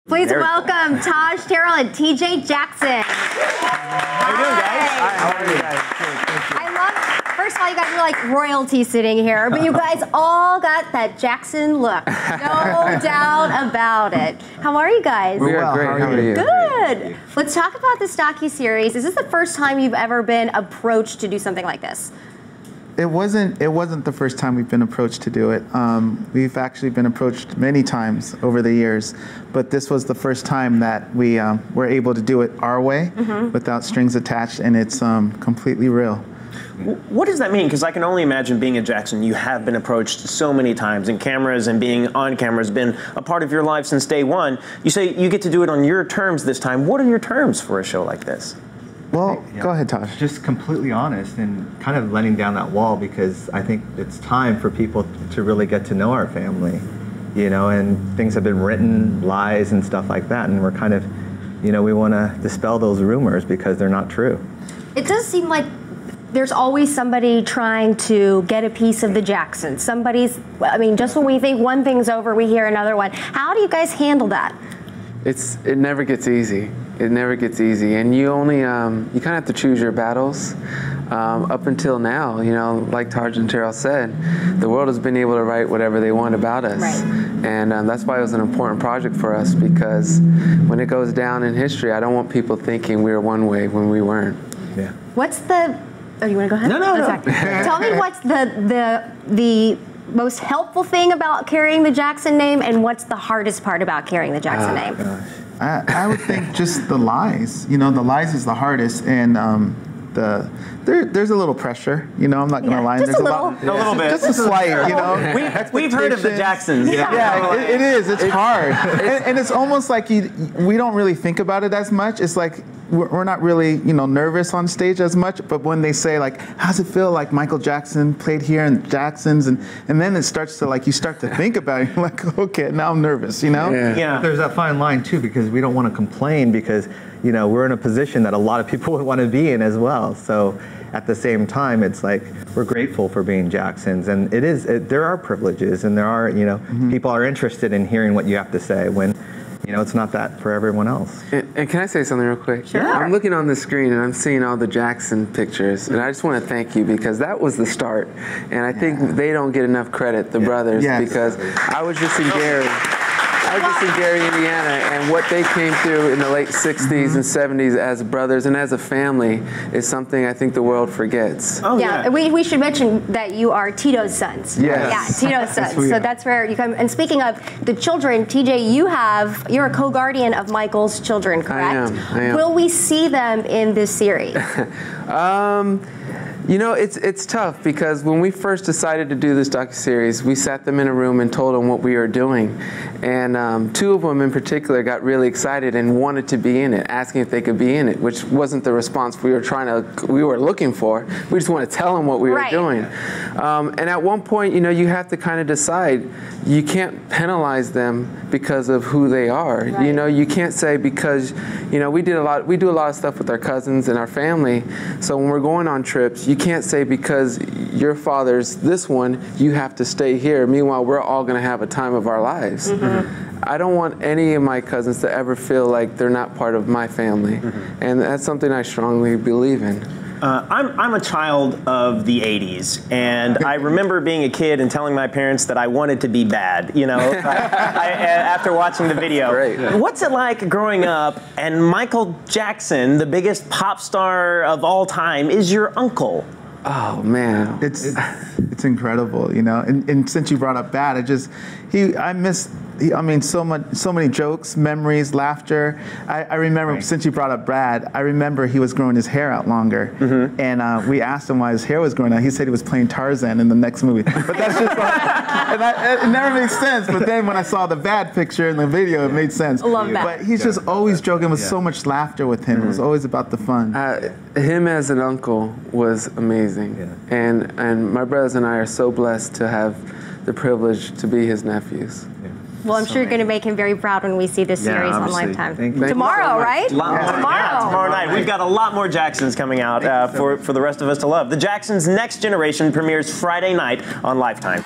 Please welcome Taj, Taryll, and TJ Jackson. How you doing, guys? Hi, how are you guys? I love, first of all, you guys are like royalty sitting here, but you guys all got that Jackson look. No doubt about it. How are you guys? We are great. How are you? Good. Let's talk about this docu-series. Is this the first time you've ever been approached to do something like this? It wasn't the first time we've been approached to do it. We've actually been approached many times over the years, but this was the first time that we were able to do it our way, without strings attached, and it's completely real. What does that mean? Because I can only imagine being a Jackson, you have been approached so many times, and cameras and being on camera has been a part of your life since day one. You say you get to do it on your terms this time. What are your terms for a show like this? Well, go ahead, Taj. Just completely honest and kind of letting down that wall, because I think it's time for people to really get to know our family, you know, and things have been written, lies and stuff like that, and we're kind of, you know, we want to dispel those rumors because they're not true. It does seem like there's always somebody trying to get a piece of the Jacksons. Somebody's, I mean, just when we think one thing's over, we hear another one. How do you guys handle that? It never gets easy. It never gets easy, and you only you kind of have to choose your battles. Up until now, you know, like Taj and Taryll said, the world has been able to write whatever they want about us, and that's why it was an important project for us, because when it goes down in history, I don't want people thinking we were one way when we weren't. Yeah. What's the? Oh, you want to go ahead? No. Tell me what's the most helpful thing about carrying the Jackson name, and what's the hardest part about carrying the Jackson name? Gosh. I would think just the lies. You know, the lies is the hardest, and there's a little pressure. You know, I'm not gonna lie. Just There's a little bit. just a slight. You know, We've heard of the Jacksons. Yeah, it is. It's hard, and it's almost like we don't really think about it as much. It's like we're not really, you know, nervous on stage as much. But when they say like, "How's it feel like Michael Jackson played here in Jacksons?" and then it starts to like you start to think about it. You're like, okay, now I'm nervous. You know? Yeah. There's that fine line too, because we don't want to complain, because, you know, we're in a position that a lot of people would want to be in as well. So at the same time, it's like we're grateful for being Jacksons, and there are privileges, and there are, you know, people are interested in hearing what you have to say when, you know, it's not that for everyone else. And can I say something real quick? Sure. I'm looking on the screen and I'm seeing all the Jackson pictures, and I just want to thank you, because that was the start. And I think they don't get enough credit, the brothers, because I was just in Gary. Indiana, and what they came through in the late 60s and 70s as brothers and as a family is something I think the world forgets. Oh, yeah. We should mention that you are Tito's sons. Yes. Yeah, Tito's sons. So that's where you come. And speaking of the children, TJ, you're a co-guardian of Michael's children, correct? I am. Will we see them in this series? You know, it's tough, because when we first decided to do this docuseries, we sat them in a room and told them what we were doing. And two of them in particular got really excited and wanted to be in it, asking if they could be in it, which wasn't the response we were looking for. We just want to tell them what we were doing. And at one point, you know, you have to kind of decide. You can't penalize them because of who they are. You know, you can't say, because, you know, we do a lot of stuff with our cousins and our family. So when we're going on trips, you can't say because your father's this one, you have to stay here. Meanwhile, we're all going to have a time of our lives. I don't want any of my cousins to ever feel like they're not part of my family. And that's something I strongly believe in. I'm a child of the 80s, and I remember being a kid and telling my parents that I wanted to be bad, you know, after watching the video. Great. What's it like growing up and Michael Jackson, the biggest pop star of all time, is your uncle? Oh, man. It's incredible, you know. And since you brought up Bad, I miss. I mean, so many jokes, memories, laughter. I remember, since you brought up Brad, I remember he was growing his hair out longer, and we asked him why his hair was growing out. He said he was playing Tarzan in the next movie. But that's just like, it never makes sense. But then when I saw the Bad picture in the video, it made sense. I love that. But he's just always joking with so much laughter with him. It was always about the fun. Him as an uncle was amazing, and my brothers and I are so blessed to have the privilege to be his nephews. Well, I'm sure you're going to make him very proud when we see this series on Lifetime. Tomorrow, right? Tomorrow night. We've got a lot more Jacksons coming out for the rest of us to love. The Jacksons' Next Generation premieres Friday night on Lifetime.